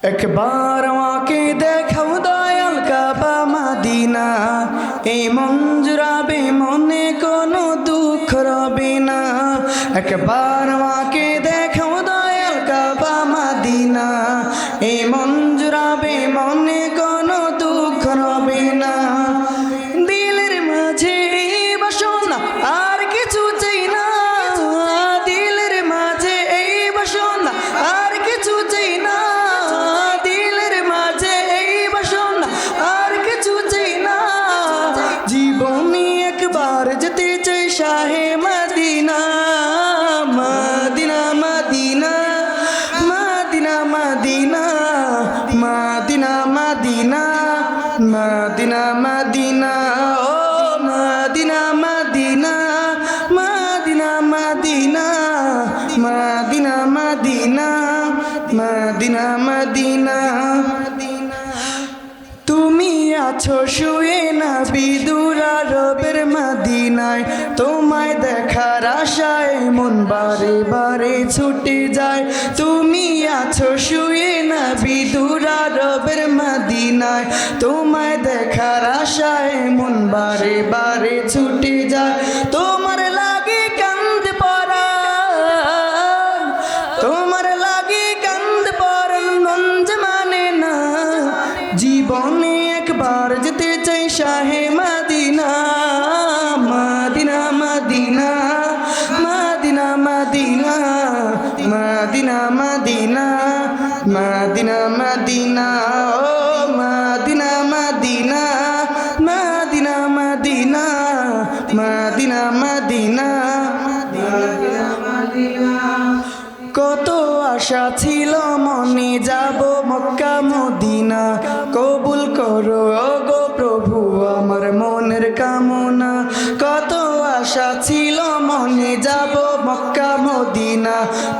একবার আমাকে দেখাও দয়াল কাবা মদিনা, এই মন জুড়াবে মনে কোনো দুঃখ রবে না। একবার আমাকে দেখাও দয়াল কাবা মদিনা, এই মন জুড়াবে মনে কোনো দুঃখ রবে না। দিলের মাঝে এই বাসনা আর কিছু চাই না, দিলের মাঝে এই বাসনা আর কিছু চাই না, দিলের মাঝে এই বাসনা আর কিছু চাই না। জীবনে একবার যেতে চাই শাহে Medina, Medina Medina Medina Medina Medina Medina Medina Medina ও Medina Medina Medina Medina Medina Medina Medina Medina. তুমি আছো শুয়ে নবী দূর আরবের মদিনায়, তোমায় দেখার আশায় মন বারে বারে ছুটে যায়। তুমি আছো শুয়ে নবী দূর আরবের মদিনায়, তোমায় দেখার আশায় মন বারে বারে ছুটে যায়। তোমার লাগে কান্দ পরাণ, তোমার লাগে কান্দ পরাণ মন যে মানে না। জীবনে একবার যেতে চাই শাহে Medina, Medina Medina Medina Medina Medina Medina Medina Medina ও Medina Medina Medina Medina Medina Medina Medina. কত আশা ছিল মনে যাব মক্কা মদিনা, কবুল করো গো প্রভু আমার মনের কামনা। কত আশা ছিল মনে যাব মক্কা মদিনা,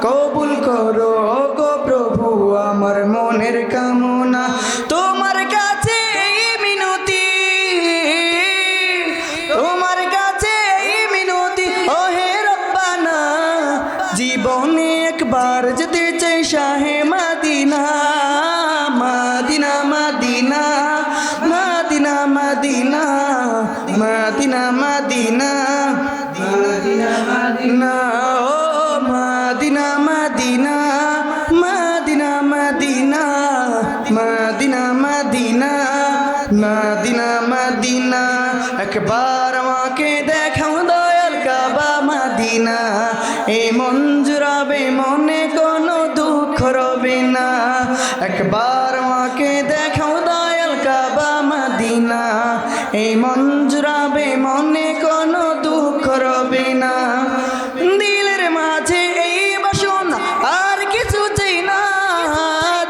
কবুল করো গো প্রভু আমার মনের কামনা। তোমার কাছে এই মিনতি, তোমার কাছে এই মিনতি ও হে রব্বানা। জীবনে একবার যেতে চাই শাহে Medina, Medina Medina Medina Medina Medina Medina Medina Medina ও Medina Medina Medina Medina Medina Medina Medina Medina. একবার আমাকে দেখাও দয়াল কাবা মদিনা, এই মন জুড়াবে মনে কোনো দুঃখ রবে না। একবার আমাকে দেখাও দয়াল কাবা মদিনা, এই মন জুড়াবে মনে কোনো দুঃখ রবে না। দিলের মাঝে এই বাসনা আর কিছু চাই না,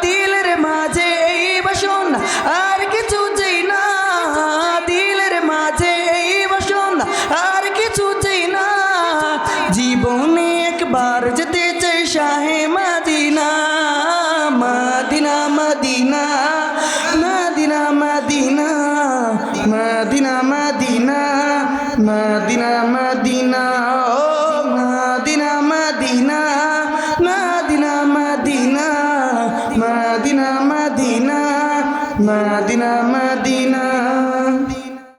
দিলের মাঝে এই বাসনা আর কিছু চাই না, দিলের মাঝে এই বাসনা আর কিছু চাই না। জীবনে একবার যেতে চাই শাহে Medina, Medina Medina Medina Medina Medina Medina Medina Medina ও